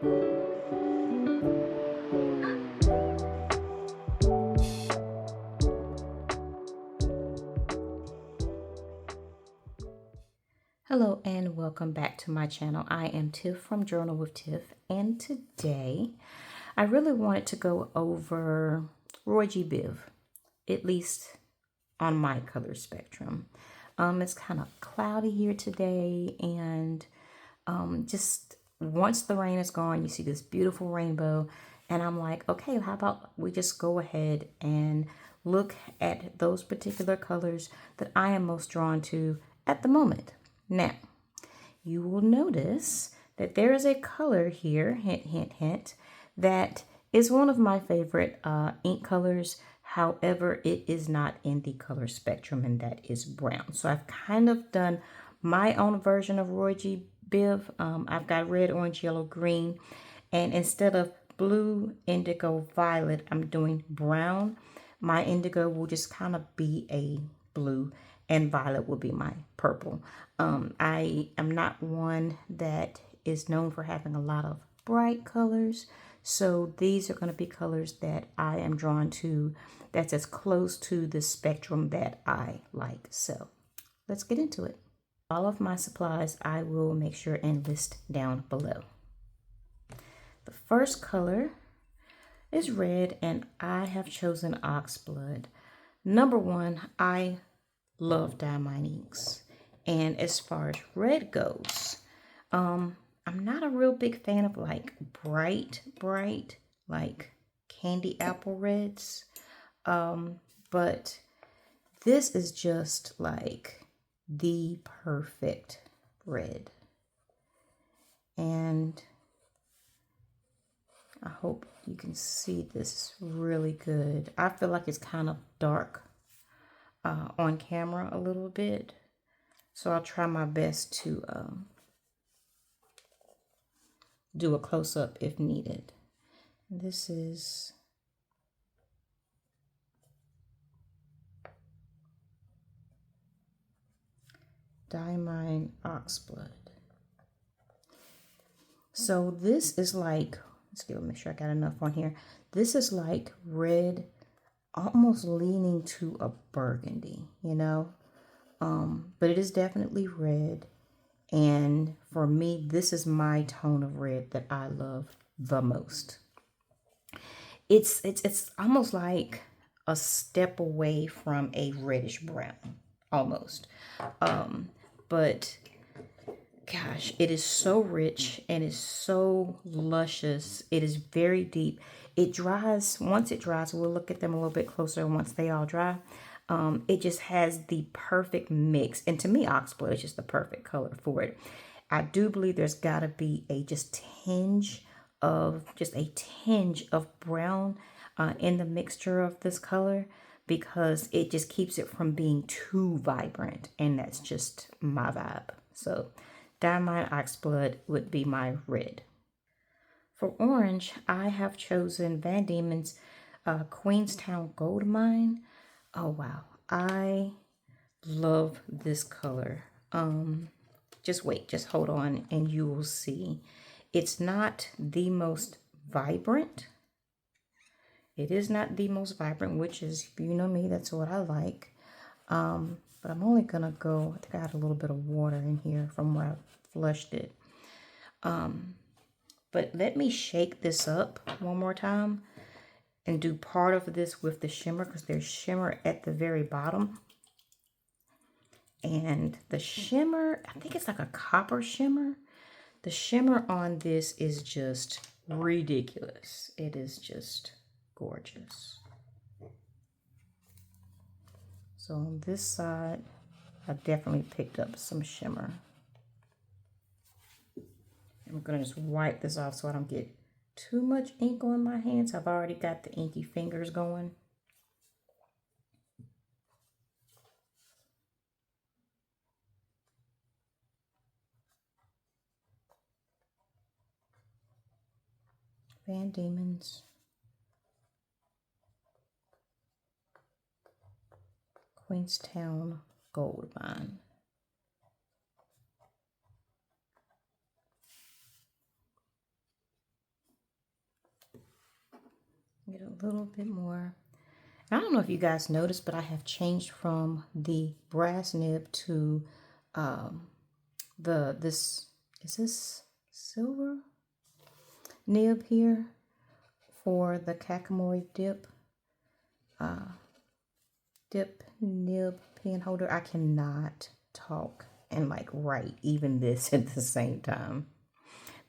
Hello and welcome back to my channel. I am Tiff from Journal with Tiff, and today I really wanted to go over ROYGBIV, at least on my color spectrum. It's kind of cloudy here today, and just once the rain is gone, you see this beautiful rainbow, and I'm like, okay, how about we just go ahead and look at those particular colors that I am most drawn to at the moment. Now, you will notice that there is a color here, hint, hint, hint, that is one of my favorite ink colors. However, it is not in the color spectrum, and that is brown. So I've kind of done my own version of ROYGBIV. I've got red, orange, yellow, green, and instead of blue, indigo, violet, I'm doing brown. My indigo will just kind of be a blue, and violet will be my purple. I am not one that is known for having a lot of bright colors, so these are going to be colors that I am drawn to, that's as close to the spectrum that I like. So let's get into it. All of my supplies I will make sure and list down below. The first color is red, and I have chosen Oxblood. Number one, I love diamond inks, and as far as red goes, I'm not a real big fan of like bright like candy apple reds, but this is just like the perfect red, and I hope you can see this really good. I feel like it's kind of dark on camera a little bit, so I'll try my best to do a close-up if needed. This is Diamine Oxblood. So this is like, make sure I got enough on here. This is like red, almost leaning to a burgundy, you know, but it is definitely red. And for me, this is my tone of red that I love the most. It's almost like a step away from a reddish brown, almost. But gosh, it is so rich and it's so luscious. It is very deep. It dries. Once it dries, we'll look at them a little bit closer once they all dry. It just has the perfect mix. And to me, Oxblood is just the perfect color for it. I do believe there's got to be a tinge of brown in the mixture of this color, because it just keeps it from being too vibrant, and that's just my vibe. So Diamond Oxblood would be my red. For orange, I have chosen Van Diemen's Queenstown Gold Mine. Oh wow, I love this color. Just wait, just hold on, and you will see. It's not the most vibrant. It is not the most vibrant, which is, you know me, that's what I like. But I'm only gonna go, I think I had a little bit of water in here from where I flushed it. But let me shake this up one more time and do part of this with the shimmer, because there's shimmer at the very bottom. And the shimmer, I think it's like a copper shimmer. The shimmer on this is just ridiculous. It is just gorgeous. So on this side, I definitely picked up some shimmer. And we're gonna just wipe this off so I don't get too much ink on my hands. I've already got the inky fingers going. Van Diemen's Queenstown Gold Mine. Get a little bit more. I don't know if you guys noticed, but I have changed from the brass nib to is this silver nib here for the Kakimori dip nib pen holder. I cannot talk and like write even this at the same time.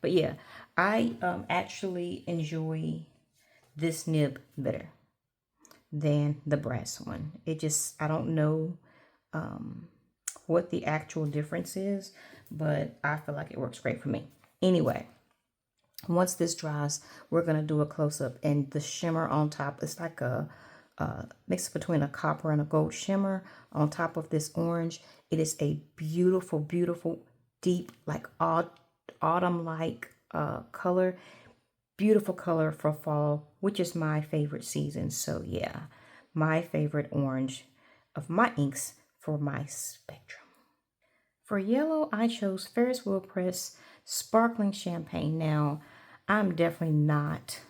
But yeah, I actually enjoy this nib better than the brass one. It just, I don't know what the actual difference is, but I feel like it works great for me. Anyway, once this dries, we're going to do a close-up, and the shimmer on top is like a mix between a copper and a gold shimmer on top of this orange. It is a beautiful, beautiful, deep, like autumn-like color. Beautiful color for fall, which is my favorite season. So yeah, my favorite orange of my inks for my spectrum. For yellow, I chose Ferris Wheel Press Sparkling Champagne. Now, I'm definitely not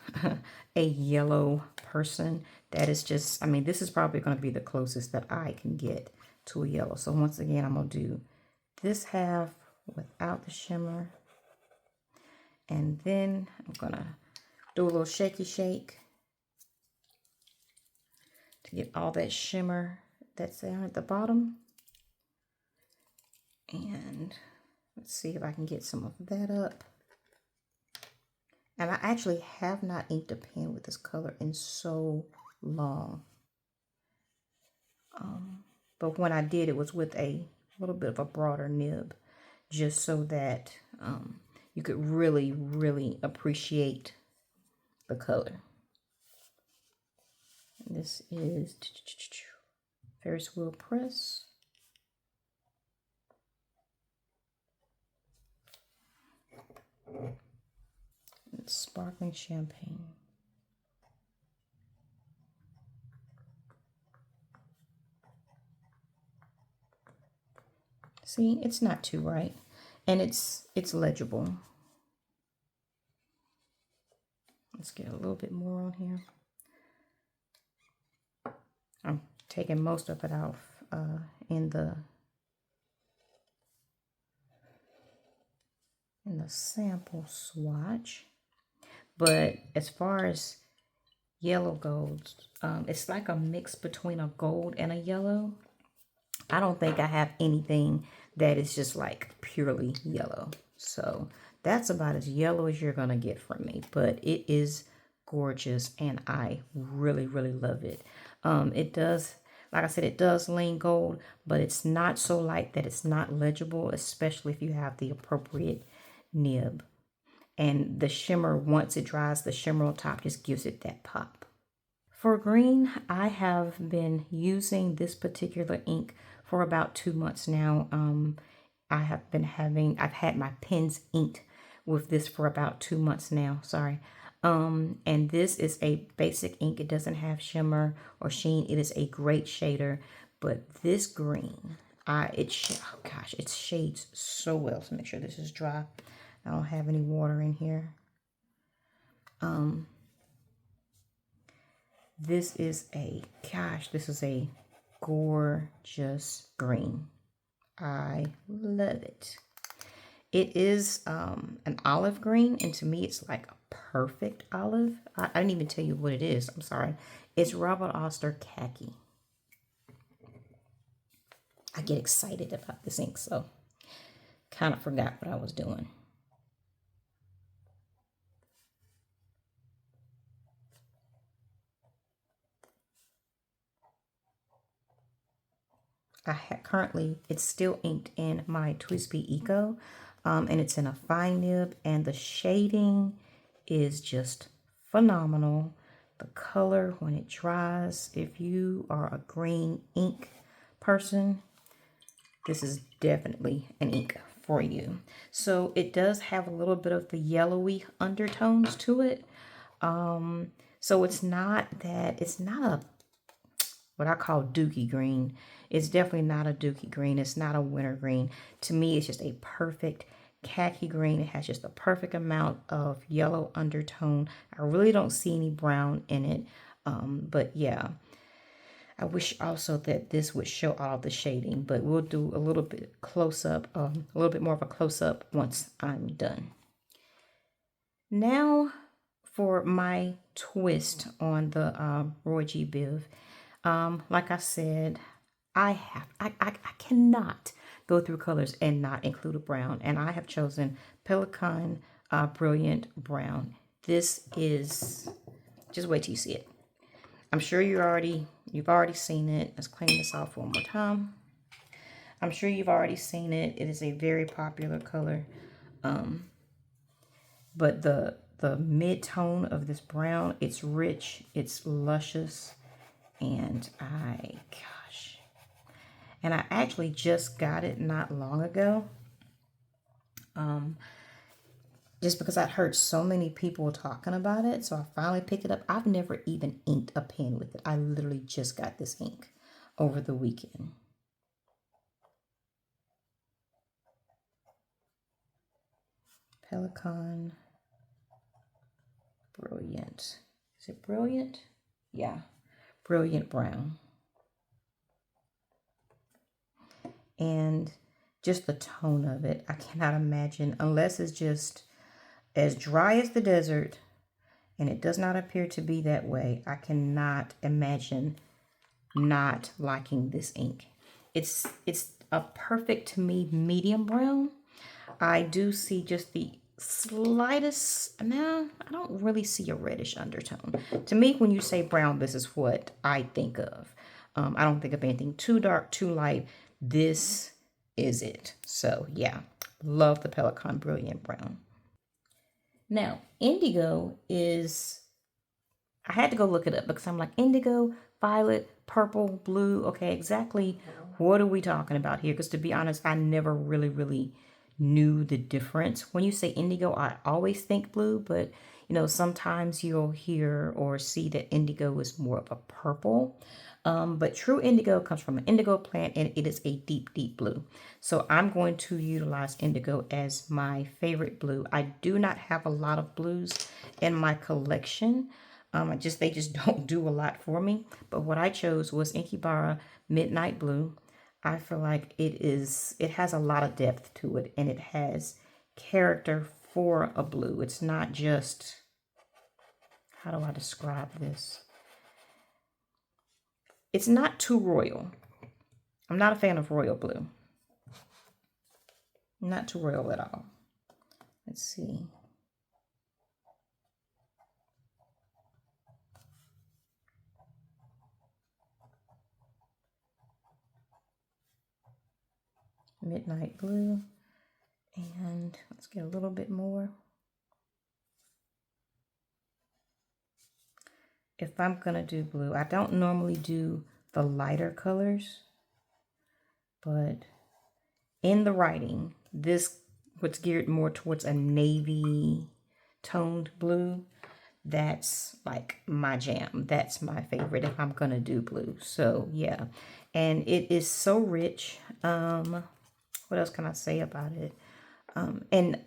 a yellow person. That is just, I mean, this is probably going to be the closest that I can get to a yellow. So once again, I'm going to do this half without the shimmer. And then I'm going to do a little shaky shake to get all that shimmer that's there at the bottom. And let's see if I can get some of that up. And I actually have not inked a pen with this color in so long. But when I did, it was with a little bit of a broader nib, just so that you could really, really appreciate the color. And this is Ferris Wheel Press. It's sparkling champagne. See, it's not too bright, and it's legible. Let's get a little bit more on here. I'm taking most of it off in the sample swatch. But as far as yellow gold, it's like a mix between a gold and a yellow. I don't think I have anything that is just like purely yellow. So that's about as yellow as you're going to get from me. But it is gorgeous, and I really, really love it. It does, like I said, it does lean gold, but it's not so light that it's not legible, especially if you have the appropriate nib. And the shimmer, once it dries, the shimmer on top just gives it that pop. For green, I have been using this particular ink for about 2 months now. I've had my pens inked with this for about 2 months now, sorry. And this is a basic ink. It doesn't have shimmer or sheen. It is a great shader, but this green, it shades so well. So make sure this is dry. I don't have any water in here. This is a gorgeous green. I love it. It is an olive green, and to me it's like a perfect olive. I didn't even tell you what it is. I'm sorry. It's Robert Oster Khaki. I get excited about this ink, so kind of forgot what I was doing. Currently, it's still inked in my TWSBI Eco, and it's in a fine nib, and the shading is just phenomenal. The color, when it dries, if you are a green ink person, this is definitely an ink for you. So it does have a little bit of the yellowy undertones to it. So it's not what I call dookie green. It's definitely not a dookie green. It's not a winter green. To me, it's just a perfect khaki green. It has just the perfect amount of yellow undertone. I really don't see any brown in it. But yeah, I wish also that this would show all the shading, but we'll do a little bit close up, a little bit more of a close up once I'm done. Now for my twist on the ROYGBIV. Like I said, I cannot go through colors and not include a brown, and I have chosen Pelican Brilliant Brown. This is, just wait till you see it. I'm sure you've already seen it. Let's clean this off one more time. I'm sure you've already seen it. It is a very popular color. But the mid-tone of this brown, it's rich, it's luscious, and gosh. And I actually just got it not long ago. Just because I'd heard so many people talking about it. So I finally picked it up. I've never even inked a pen with it. I literally just got this ink over the weekend. Pelican Brilliant. Is it Brilliant? Yeah. Brilliant Brown. And just the tone of it, I cannot imagine, unless it's just as dry as the desert, and it does not appear to be that way, I cannot imagine not liking this ink. It's a perfect, to me, medium brown. I do see just the slightest, no, I don't really see a reddish undertone. To me, when you say brown, this is what I think of. I don't think of anything too dark, too light. This is it. So yeah, love the Pelican Brilliant Brown. Now, indigo is, I had to go look it up because I'm like, indigo, violet, purple, blue. Okay, exactly what are we talking about here? Because to be honest, I never really knew the difference. When you say indigo, I always think blue, but you know, sometimes you'll hear or see that indigo is more of a purple. But true indigo comes from an indigo plant, and it is a deep blue. So I'm going to utilize indigo as my favorite blue. I do not have a lot of blues in my collection. They just don't do a lot for me. But what I chose was Inkibara Midnight Blue. I feel like it has a lot of depth to it, and it has character for a blue. It's not just, how do I describe this? It's not too royal. I'm not a fan of royal blue. Not too royal at all. Let's see. Midnight Blue. And let's get a little bit more. If I'm going to do blue, I don't normally do the lighter colors, but in the writing, this was geared more towards a navy toned blue. That's like my jam. That's my favorite if I'm going to do blue. So yeah, and it is so rich. What else can I say about it? And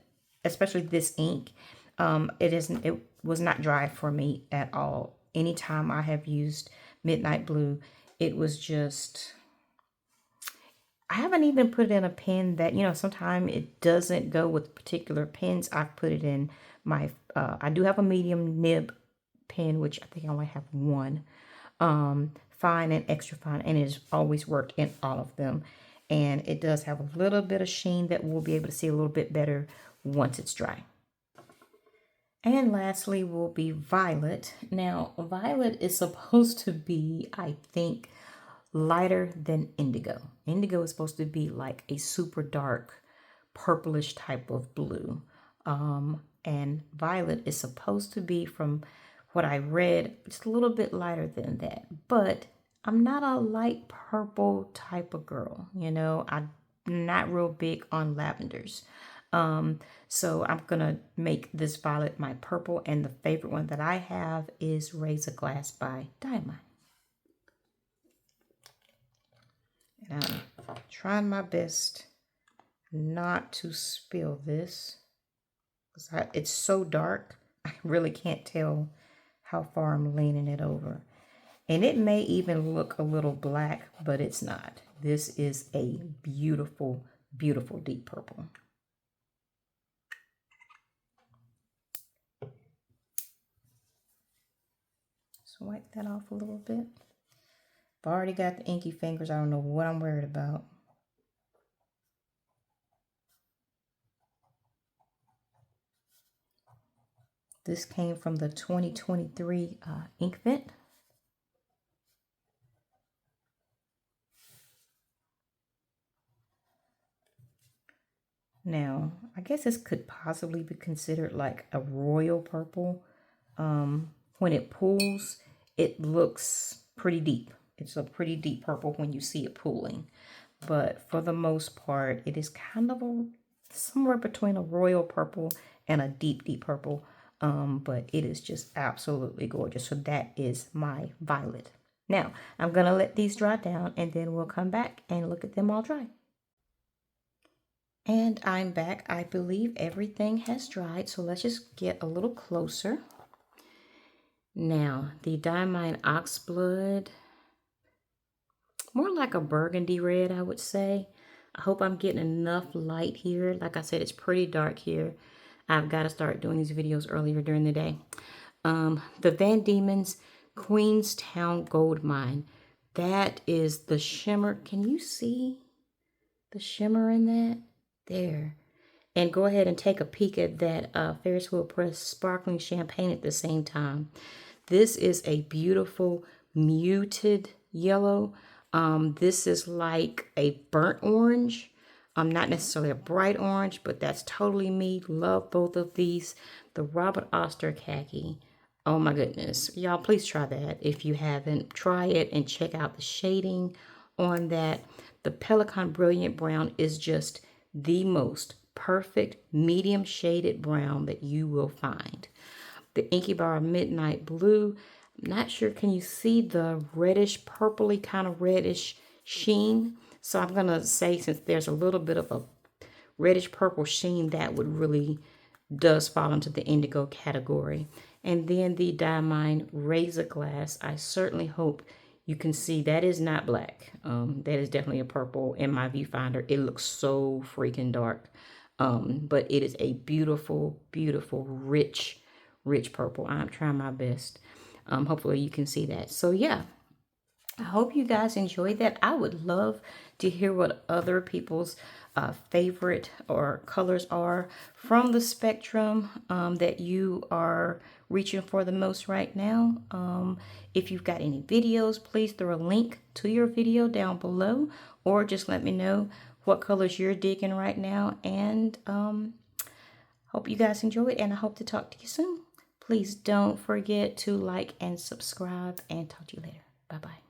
especially this ink, it was not dry for me at all. Anytime I have used Midnight Blue, it was just, I haven't even put it in a pen that, you know, sometimes it doesn't go with particular pens. I've put it in my, I do have a medium nib pen, which I think I only have one, fine and extra fine, and it has always worked in all of them. And it does have a little bit of sheen that we'll be able to see a little bit better once it's dry. And lastly will be violet. Now, violet is supposed to be, I think, lighter than indigo. Indigo is supposed to be like a super dark purplish type of blue. And violet is supposed to be, from what I read, just a little bit lighter than that. But I'm not a light purple type of girl. You know, I'm not real big on lavenders. So I'm going to make this violet my purple, and the favorite one that I have is Razor Glass by Diamond. And I'm trying my best not to spill this. It's so dark, I really can't tell how far I'm leaning it over. And it may even look a little black, but it's not. This is a beautiful, beautiful deep purple. Just wipe that off a little bit. I've already got the inky fingers. I don't know what I'm worried about. This came from the 2023 ink vent. Now, I guess this could possibly be considered like a royal purple. When it pools, it looks pretty deep. It's a pretty deep purple when you see it pooling. But for the most part, it is kind of somewhere between a royal purple and a deep, deep purple. But it is just absolutely gorgeous. So that is my violet. Now, I'm going to let these dry down and then we'll come back and look at them all dry. And I'm back. I believe everything has dried. So let's just get a little closer. Now, the Diamine Oxblood, more like a burgundy red, I would say. I hope I'm getting enough light here. Like I said, it's pretty dark here. I've got to start doing these videos earlier during the day. The Van Diemen's Queenstown Gold Mine. That is the shimmer. Can you see the shimmer in that? There. And go ahead and take a peek at that Ferris Wheel Press Sparkling Champagne at the same time. This is a beautiful muted yellow. This is like a burnt orange. Not necessarily a bright orange, but that's totally me. Love both of these. The Robert Oster Khaki. Oh my goodness. Y'all, please try that. If you haven't, try it and check out the shading on that. The Pelican Brilliant Brown is just the most perfect medium shaded brown that you will find. The Inky Bar Midnight Blue. I'm not sure, can you see the reddish, purpley kind of reddish sheen? So I'm going to say, since there's a little bit of a reddish purple sheen, that would really does fall into the indigo category. And then the Diamine Razor Glass. I certainly hope you can see that is not black. That is definitely a purple in my viewfinder. It looks so freaking dark. But it is a beautiful, beautiful, rich purple. I'm trying my best. Hopefully you can see that. So yeah, I hope you guys enjoyed that. I would love to hear what other people's favorite or colors are from the spectrum that you are reaching for the most right now. If you've got any videos, please throw a link to your video down below, or just let me know what colors you're digging right now. And hope you guys enjoy it, and I hope to talk to you soon. Please don't forget to like and subscribe, and talk to you later. Bye-bye.